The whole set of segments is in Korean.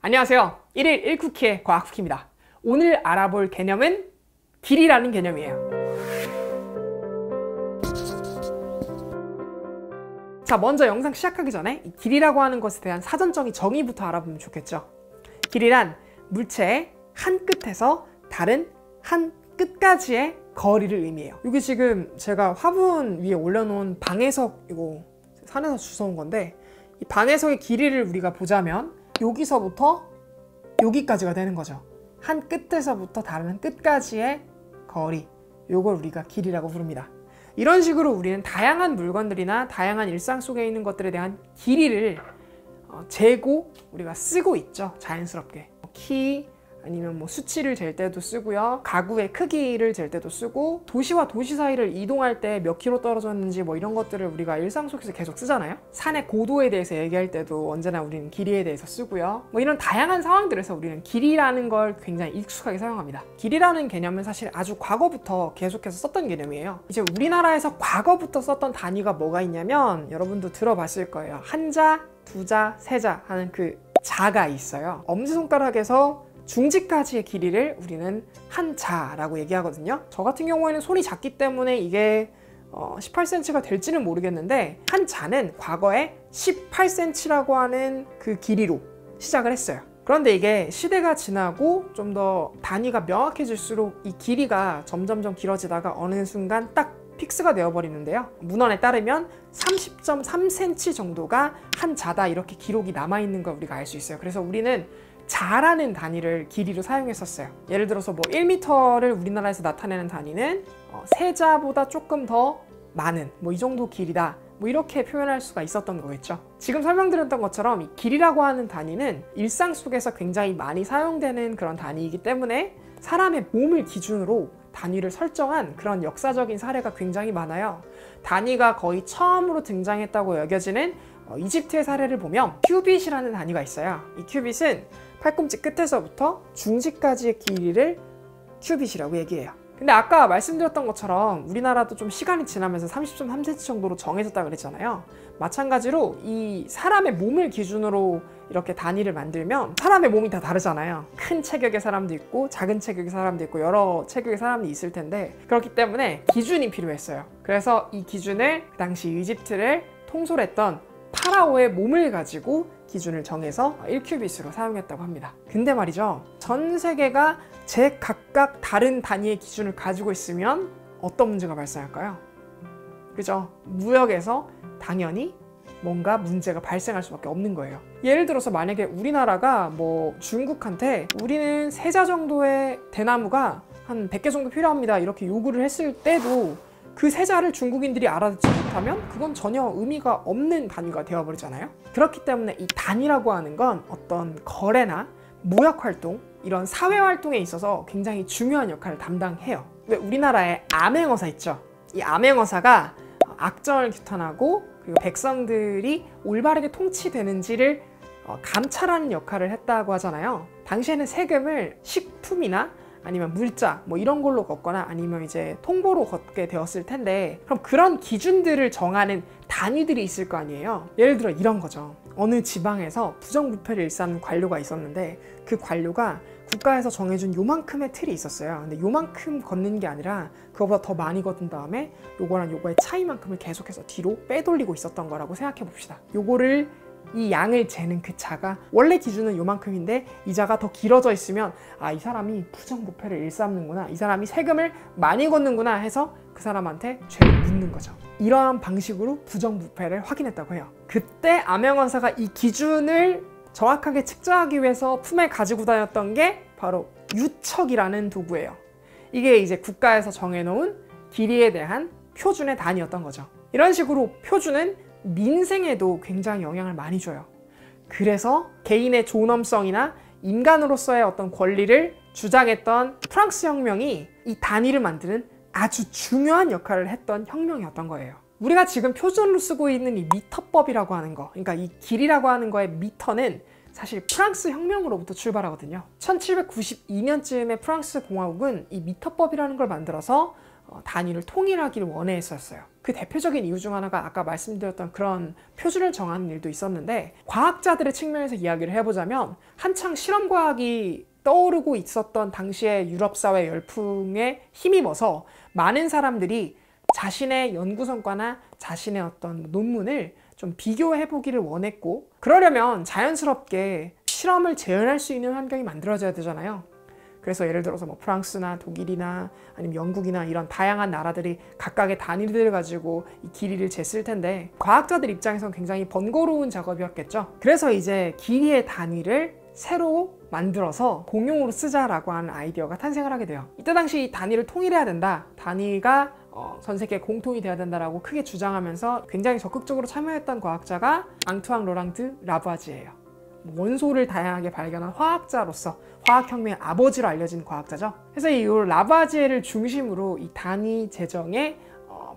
안녕하세요. 1일 1쿠키의 과학쿠키입니다. 오늘 알아볼 개념은 길이라는 개념이에요. 자, 먼저 영상 시작하기 전에 이 길이라고 하는 것에 대한 사전적인 정의부터 알아보면 좋겠죠. 길이란 물체의 한 끝에서 다른 한 끝까지의 거리를 의미해요. 이게 지금 제가 화분 위에 올려놓은 방해석, 이거 산에서 주워온 건데, 이 방해석의 길이를 우리가 보자면 여기서부터 여기까지가 되는 거죠. 한 끝에서부터 다른 한 끝까지의 거리, 요걸 우리가 길이라고 부릅니다. 이런 식으로 우리는 다양한 물건들이나 다양한 일상 속에 있는 것들에 대한 길이를 재고 우리가 쓰고 있죠. 자연스럽게. 키, 아니면 뭐 수치를 잴 때도 쓰고요. 가구의 크기를 잴 때도 쓰고, 도시와 도시 사이를 이동할 때 몇 킬로 떨어졌는지 뭐 이런 것들을 우리가 일상 속에서 계속 쓰잖아요. 산의 고도에 대해서 얘기할 때도 언제나 우리는 길이에 대해서 쓰고요. 뭐 이런 다양한 상황들에서 우리는 길이라는 걸 굉장히 익숙하게 사용합니다. 길이라는 개념은 사실 아주 과거부터 계속해서 썼던 개념이에요. 이제 우리나라에서 과거부터 썼던 단위가 뭐가 있냐면, 여러분도 들어봤을 거예요. 한자, 두자, 세자 하는 그 자가 있어요. 엄지손가락에서 중지까지의 길이를 우리는 한자라고 얘기하거든요. 저 같은 경우에는 손이 작기 때문에 이게 18cm가 될지는 모르겠는데, 한자는 과거에 18cm라고 하는 그 길이로 시작을 했어요. 그런데 이게 시대가 지나고 좀 더 단위가 명확해질수록 이 길이가 점점점 길어지다가 어느 순간 딱 픽스가 되어버리는데요. 문헌에 따르면 30.3cm 정도가 한자다, 이렇게 기록이 남아있는 걸 우리가 알 수 있어요. 그래서 우리는 자라는 단위를 길이로 사용했었어요. 예를 들어서 뭐 1m를 우리나라에서 나타내는 단위는 세자보다 조금 더 많은 뭐 이 정도 길이다, 뭐 이렇게 표현할 수가 있었던 거겠죠. 지금 설명드렸던 것처럼 이 길이라고 하는 단위는 일상 속에서 굉장히 많이 사용되는 그런 단위이기 때문에 사람의 몸을 기준으로 단위를 설정한 그런 역사적인 사례가 굉장히 많아요. 단위가 거의 처음으로 등장했다고 여겨지는 이집트의 사례를 보면 큐빗이라는 단위가 있어요. 이 큐빗은 팔꿈치 끝에서부터 중지까지의 길이를 큐빗이라고 얘기해요. 근데 아까 말씀드렸던 것처럼 우리나라도 좀 시간이 지나면서 30.3cm 정도로 정해졌다 그랬잖아요. 마찬가지로 이 사람의 몸을 기준으로 이렇게 단위를 만들면 사람의 몸이 다 다르잖아요. 큰 체격의 사람도 있고 작은 체격의 사람도 있고 여러 체격의 사람이 있을 텐데, 그렇기 때문에 기준이 필요했어요. 그래서 이 기준을 그 당시 이집트를 통솔했던 파라오의 몸을 가지고 기준을 정해서 1큐빗으로 사용했다고 합니다. 근데 말이죠, 전 세계가 제각각 다른 단위의 기준을 가지고 있으면 어떤 문제가 발생할까요? 그죠? 무역에서 당연히 뭔가 문제가 발생할 수밖에 없는 거예요. 예를 들어서 만약에 우리나라가 뭐 중국한테 우리는 세자 정도의 대나무가 한 100개 정도 필요합니다, 이렇게 요구를 했을 때도 그 세자를 중국인들이 알아듣지 못하면 그건 전혀 의미가 없는 단위가 되어버리잖아요. 그렇기 때문에 이 단위라고 하는 건 어떤 거래나 무역활동, 이런 사회활동에 있어서 굉장히 중요한 역할을 담당해요. 왜 우리나라에 암행어사 있죠? 이 암행어사가 악정을 규탄하고 그리고 백성들이 올바르게 통치되는지를 감찰하는 역할을 했다고 하잖아요. 당시에는 세금을 식품이나 아니면 물자 뭐 이런 걸로 걷거나 아니면 이제 통보로 걷게 되었을 텐데, 그럼 그런 기준들을 정하는 단위들이 있을 거 아니에요. 예를 들어 이런 거죠. 어느 지방에서 부정부패를 일삼는 관료가 있었는데, 그 관료가 국가에서 정해준 요만큼의 틀이 있었어요. 근데 요만큼 걷는 게 아니라 그거보다 더 많이 걷은 다음에 요거랑 요거의 차이만큼을 계속해서 뒤로 빼돌리고 있었던 거라고 생각해 봅시다. 요거를 이 양을 재는 그 자가 원래 기준은 요만큼인데 이 자가 더 길어져 있으면 이 사람이 부정부패를 일삼는구나, 이 사람이 세금을 많이 걷는구나 해서 그 사람한테 죄를 묻는 거죠. 이러한 방식으로 부정부패를 확인했다고 해요. 그때 암행어사가 이 기준을 정확하게 측정하기 위해서 품에 가지고 다녔던 게 바로 유척이라는 도구예요. 이게 이제 국가에서 정해놓은 길이에 대한 표준의 단위였던 거죠. 이런 식으로 표준은 민생에도 굉장히 영향을 많이 줘요. 그래서 개인의 존엄성이나 인간으로서의 어떤 권리를 주장했던 프랑스 혁명이 이 단위를 만드는 아주 중요한 역할을 했던 혁명이었던 거예요. 우리가 지금 표준으로 쓰고 있는 이 미터법이라고 하는 거, 그러니까 이 길이라고 하는 거의 미터는 사실 프랑스 혁명으로부터 출발하거든요. 1792년쯤에 프랑스 공화국은 이 미터법이라는 걸 만들어서 단위를 통일하기를 원해했었어요. 그 대표적인 이유 중 하나가 아까 말씀드렸던 그런 표준을 정하는 일도 있었는데, 과학자들의 측면에서 이야기를 해보자면 한창 실험과학이 떠오르고 있었던 당시의 유럽사회 열풍에 힘입어서 많은 사람들이 자신의 연구 성과나 자신의 어떤 논문을 좀 비교해보기를 원했고, 그러려면 자연스럽게 실험을 재현할 수 있는 환경이 만들어져야 되잖아요. 그래서 예를 들어서 뭐 프랑스나 독일이나 아니면 영국이나 이런 다양한 나라들이 각각의 단위들을 가지고 이 길이를 쟀을 텐데, 과학자들 입장에서는 굉장히 번거로운 작업이었겠죠. 그래서 이제 길이의 단위를 새로 만들어서 공용으로 쓰자라고 하는 아이디어가 탄생을 하게 돼요. 이때 당시 단위를 통일해야 된다, 단위가 전 세계에 공통이 돼야 된다라고 크게 주장하면서 굉장히 적극적으로 참여했던 과학자가 앙투앙 로랑 드 라부아지에예요. 원소를 다양하게 발견한 화학자로서 화학혁명의 아버지로 알려진 과학자죠. 그래서 이 라부아지에를 중심으로 이 단위 제정에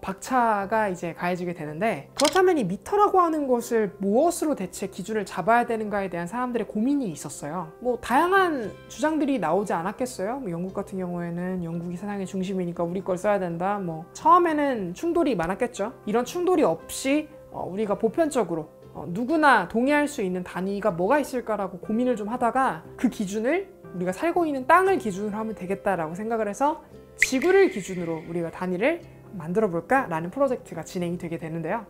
박차가 이제 가해지게 되는데, 그렇다면 이 미터라고 하는 것을 무엇으로 대체 기준을 잡아야 되는가에 대한 사람들의 고민이 있었어요. 뭐 다양한 주장들이 나오지 않았겠어요? 뭐 영국 같은 경우에는 영국이 세상의 중심이니까 우리 걸 써야 된다. 뭐 처음에는 충돌이 많았겠죠. 이런 충돌이 없이 우리가 보편적으로 누구나 동의할 수 있는 단위가 뭐가 있을까라고 고민을 좀 하다가, 그 기준을 우리가 살고 있는 땅을 기준으로 하면 되겠다라고 생각을 해서 지구를 기준으로 우리가 단위를 만들어 볼까? 라는 프로젝트가 진행이 되게 되는데요.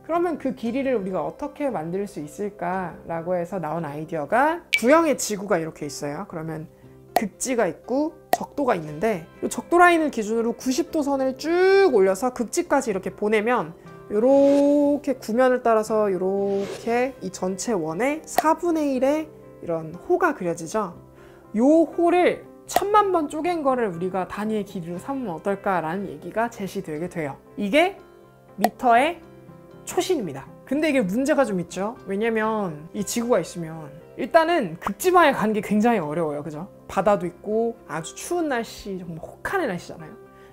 그러면 그 길이를 우리가 어떻게 만들 수 있을까라고 해서 나온 아이디어가, 구형의 지구가 이렇게 있어요. 그러면 극지가 있고 적도가 있는데, 이 적도 라인을 기준으로 90도 선을 쭉 올려서 극지까지 이렇게 보내면 이렇게 구면을 따라서 이렇게 이 전체 원의 4분의 1의 이런 호가 그려지죠. 이 호를 1000만 번 쪼갠 거를 우리가 단위의 길이로 삼으면 어떨까라는 얘기가 제시되게 돼요. 이게 미터의 초신입니다. 근데 이게 문제가 좀 있죠. 왜냐면 이 지구가 있으면 일단은 극지방에 가는 게 굉장히 어려워요. 그죠? 바다도 있고 아주 추운 날씨, 정말 혹한의 날씨잖아요.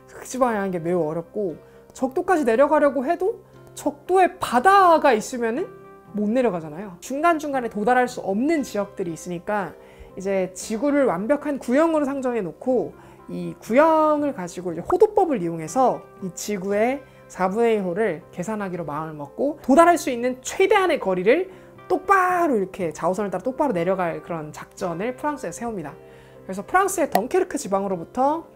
극지방에 가는 게 매우 어렵고, 적도까지 내려가려고 해도 적도에 바다가 있으면은 못 내려가잖아요. 중간중간에 도달할 수 없는 지역들이 있으니까 이제 지구를 완벽한 구형으로 상정해 놓고, 이 구형을 가지고 이제 호도법을 이용해서 이 지구의 4분의 1호를 계산하기로 마음을 먹고, 도달할 수 있는 최대한의 거리를 똑바로 이렇게 좌우선을 따라 똑바로 내려갈 그런 작전을 프랑스에 세웁니다. 그래서 프랑스의 덩케르크 지방으로부터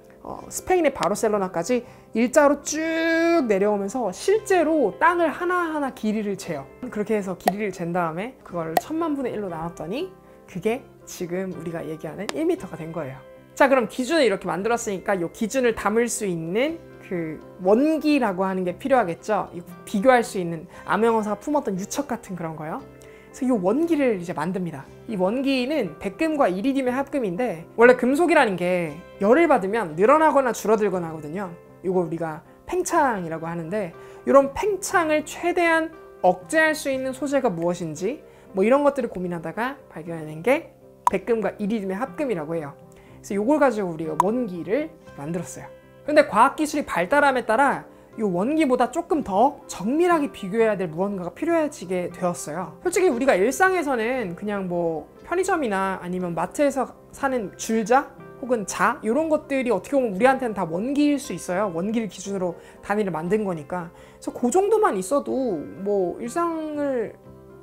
스페인의 바르셀로나까지 일자로 쭉 내려오면서 실제로 땅을 하나하나 길이를 재요. 그렇게 해서 길이를 잰 다음에 그걸 1000만 분의 1로 나눴더니 그게 지금 우리가 얘기하는 1m가 된 거예요. 자, 그럼 기준을 이렇게 만들었으니까 이 기준을 담을 수 있는 그 원기라고 하는 게 필요하겠죠. 비교할 수 있는 암행어사가 품었던 유척 같은 그런 거요. 그래서 이 원기를 이제 만듭니다. 이 원기는 백금과 이리듐의 합금인데, 원래 금속이라는 게 열을 받으면 늘어나거나 줄어들거나 하거든요. 이거 우리가 팽창이라고 하는데, 이런 팽창을 최대한 억제할 수 있는 소재가 무엇인지 뭐 이런 것들을 고민하다가 발견해낸 게 백금과 이리듐의 합금이라고 해요. 그래서 이걸 가지고 우리가 원기를 만들었어요. 근데 과학기술이 발달함에 따라 이 원기보다 조금 더 정밀하게 비교해야 될 무언가가 필요해지게 되었어요. 솔직히 우리가 일상에서는 그냥 뭐 편의점이나 아니면 마트에서 사는 줄자 혹은 자, 이런 것들이 어떻게 보면 우리한테는 다 원기일 수 있어요. 원기를 기준으로 단위를 만든 거니까. 그래서 그 정도만 있어도 뭐 일상을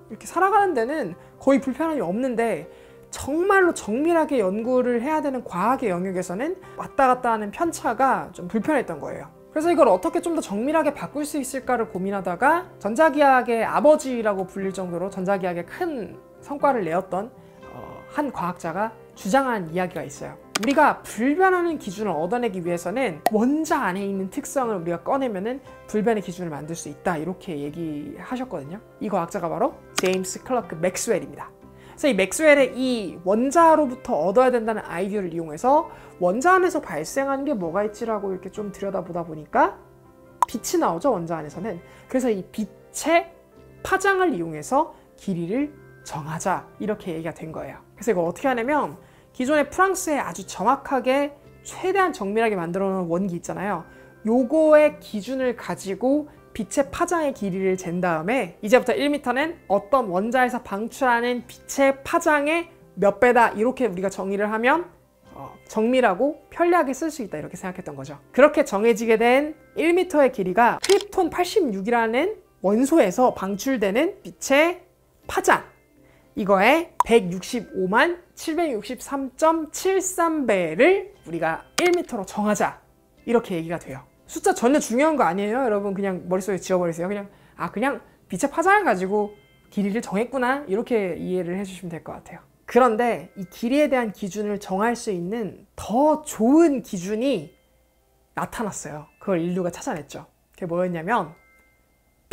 이렇게 살아가는 데는 거의 불편함이 없는데, 정말로 정밀하게 연구를 해야 되는 과학의 영역에서는 왔다 갔다 하는 편차가 좀 불편했던 거예요. 그래서 이걸 어떻게 좀 더 정밀하게 바꿀 수 있을까를 고민하다가, 전자기학의 아버지라고 불릴 정도로 전자기학에 큰 성과를 내었던 한 과학자가 주장한 이야기가 있어요. 우리가 불변하는 기준을 얻어내기 위해서는 원자 안에 있는 특성을 우리가 꺼내면은 불변의 기준을 만들 수 있다, 이렇게 얘기하셨거든요. 이 과학자가 바로 제임스 클러크 맥스웰입니다. 그래서 이 맥스웰의 이 원자로부터 얻어야 된다는 아이디어를 이용해서 원자 안에서 발생하는 게 뭐가 있지라고 이렇게 좀 들여다보다 보니까 빛이 나오죠, 원자 안에서는. 그래서 이 빛의 파장을 이용해서 길이를 정하자, 이렇게 얘기가 된 거예요. 그래서 이걸 어떻게 하냐면, 기존의 프랑스에 아주 정확하게 최대한 정밀하게 만들어 놓은 원기 있잖아요. 요거의 기준을 가지고 빛의 파장의 길이를 잰 다음에, 이제부터 1m는 어떤 원자에서 방출하는 빛의 파장의 몇 배다, 이렇게 우리가 정의를 하면 정밀하고 편리하게 쓸 수 있다 이렇게 생각했던 거죠. 그렇게 정해지게 된 1m의 길이가 크립톤 86이라는 원소에서 방출되는 빛의 파장, 이거에 165만 763.73배를 우리가 1m로 정하자 이렇게 얘기가 돼요. 숫자 전혀 중요한 거 아니에요. 여러분 그냥 머릿속에 지워버리세요. 그냥 빛의 파장을 가지고 길이를 정했구나 이렇게 이해를 해주시면 될 것 같아요. 그런데 이 길이에 대한 기준을 정할 수 있는 더 좋은 기준이 나타났어요. 그걸 인류가 찾아냈죠. 그게 뭐였냐면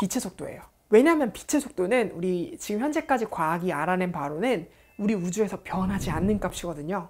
빛의 속도예요. 왜냐하면 빛의 속도는 우리 지금 현재까지 과학이 알아낸 바로는 우리 우주에서 변하지 않는 값이거든요.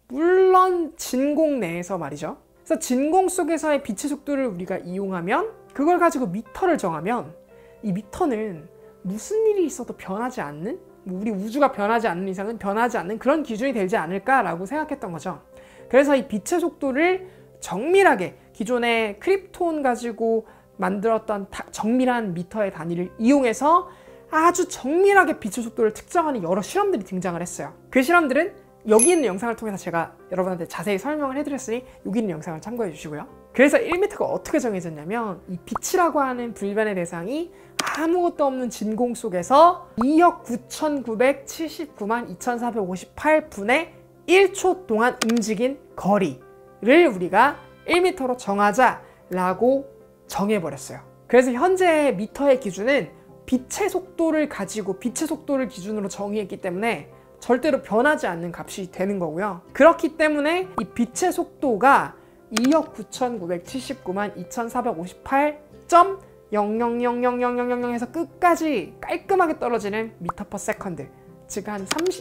물론 진공 내에서 말이죠. 그래서 진공 속에서의 빛의 속도를 우리가 이용하면 그걸 가지고 미터를 정하면 이 미터는 무슨 일이 있어도 변하지 않는, 우리 우주가 변하지 않는 이상은 변하지 않는 그런 기준이 되지 않을까라고 생각했던 거죠. 그래서 이 빛의 속도를 정밀하게 기존의 크립톤 가지고 만들었던 정밀한 미터의 단위를 이용해서 아주 정밀하게 빛의 속도를 측정하는 여러 실험들이 등장을 했어요. 그 실험들은 여기 있는 영상을 통해서 제가 여러분한테 자세히 설명을 해드렸으니 여기 있는 영상을 참고해 주시고요. 그래서 1m가 어떻게 정해졌냐면 이 빛이라고 하는 불변의 대상이 아무것도 없는 진공 속에서 2억 9,979만 2,458분의 1초 동안 움직인 거리를 우리가 1m로 정하자라고 정해버렸어요. 그래서 현재 미터의 기준은 빛의 속도를 가지고 빛의 속도를 기준으로 정의했기 때문에 절대로 변하지 않는 값이 되는 거고요. 그렇기 때문에 이 빛의 속도가 2억 9,979만 2,458.00000000에서 끝까지 깔끔하게 떨어지는 미터 퍼 세컨드, 즉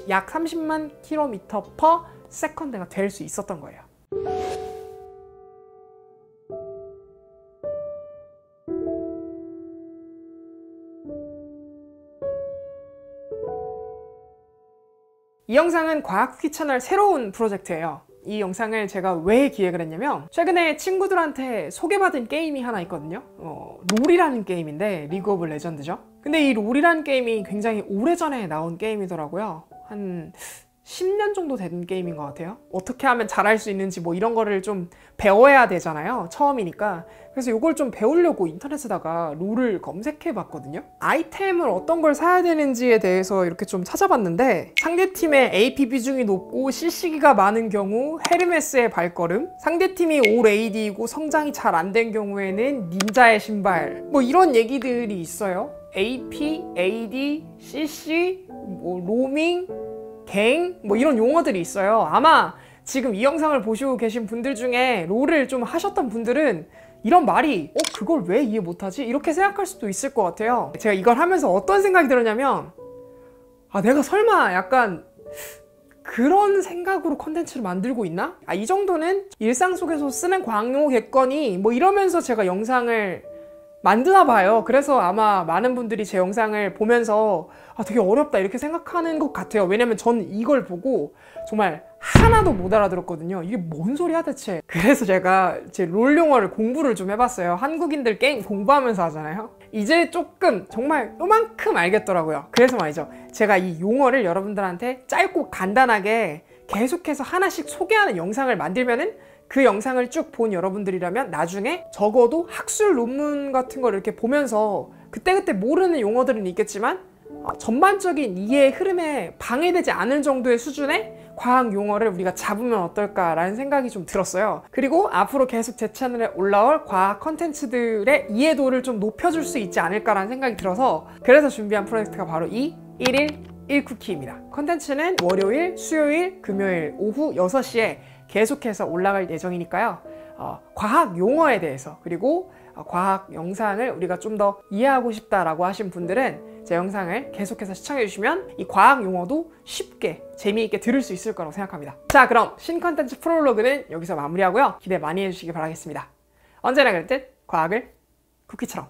약 30만 킬로미터 퍼 세컨드가 될 수 있었던 거예요. 이 영상은 과학 쿠키 채널 새로운 프로젝트예요. 이 영상을 제가 왜 기획을 했냐면 최근에 친구들한테 소개받은 게임이 하나 있거든요. 롤이라는 게임인데 리그 오브 레전드죠. 근데 이 롤이라는 게임이 굉장히 오래전에 나온 게임이더라고요. 한 10년 정도 된 게임인 것 같아요. 어떻게 하면 잘할 수 있는지 뭐 이런 거를 좀 배워야 되잖아요. 처음이니까. 그래서 이걸 좀 배우려고 인터넷에다가 롤을 검색해 봤거든요. 아이템을 어떤 걸 사야 되는지에 대해서 이렇게 좀 찾아봤는데 상대팀의 AP 비중이 높고 CC기가 많은 경우 헤르메스의 발걸음, 상대팀이 올 AD이고 성장이 잘 안 된 경우에는 닌자의 신발, 뭐 이런 얘기들이 있어요. AP, AD, CC, 뭐 로밍, 갱, 뭐 이런 용어들이 있어요. 아마 지금 이 영상을 보시고 계신 분들 중에 롤을 좀 하셨던 분들은 이런 말이 그걸 왜 이해 못하지? 이렇게 생각할 수도 있을 것 같아요. 제가 이걸 하면서 어떤 생각이 들었냐면 내가 설마 약간 그런 생각으로 컨텐츠를 만들고 있나? 이 정도는 일상 속에서 쓰는 광용어겠거니 뭐 이러면서 제가 영상을 만드나 봐요. 그래서 아마 많은 분들이 제 영상을 보면서 되게 어렵다 이렇게 생각하는 것 같아요. 왜냐면 저는 이걸 보고 정말 하나도 못 알아들었거든요. 이게 뭔 소리야 대체. 그래서 제가 제 롤 용어를 공부를 좀 해봤어요. 한국인들 게임 공부하면서 하잖아요. 이제 조금 정말 요만큼 알겠더라고요. 그래서 말이죠, 제가 이 용어를 여러분들한테 짧고 간단하게 계속해서 하나씩 소개하는 영상을 만들면은 그 영상을 쭉 본 여러분들이라면 나중에 적어도 학술 논문 같은 걸 이렇게 보면서 그때그때 모르는 용어들은 있겠지만 전반적인 이해의 흐름에 방해되지 않을 정도의 수준의 과학 용어를 우리가 잡으면 어떨까라는 생각이 좀 들었어요. 그리고 앞으로 계속 제 채널에 올라올 과학 컨텐츠들의 이해도를 좀 높여줄 수 있지 않을까라는 생각이 들어서 그래서 준비한 프로젝트가 바로 이 1일 1쿠키입니다. 컨텐츠는 월요일, 수요일, 금요일 오후 6시에 계속해서 올라갈 예정이니까요. 과학 용어에 대해서 그리고 과학 영상을 우리가 좀 더 이해하고 싶다라고 하신 분들은 제 영상을 계속해서 시청해 주시면 이 과학 용어도 쉽게 재미있게 들을 수 있을 거라고 생각합니다. 자, 그럼 신컨텐츠 프롤로그는 여기서 마무리하고요. 기대 많이 해주시기 바라겠습니다. 언제나 그랬듯 과학을 쿠키처럼.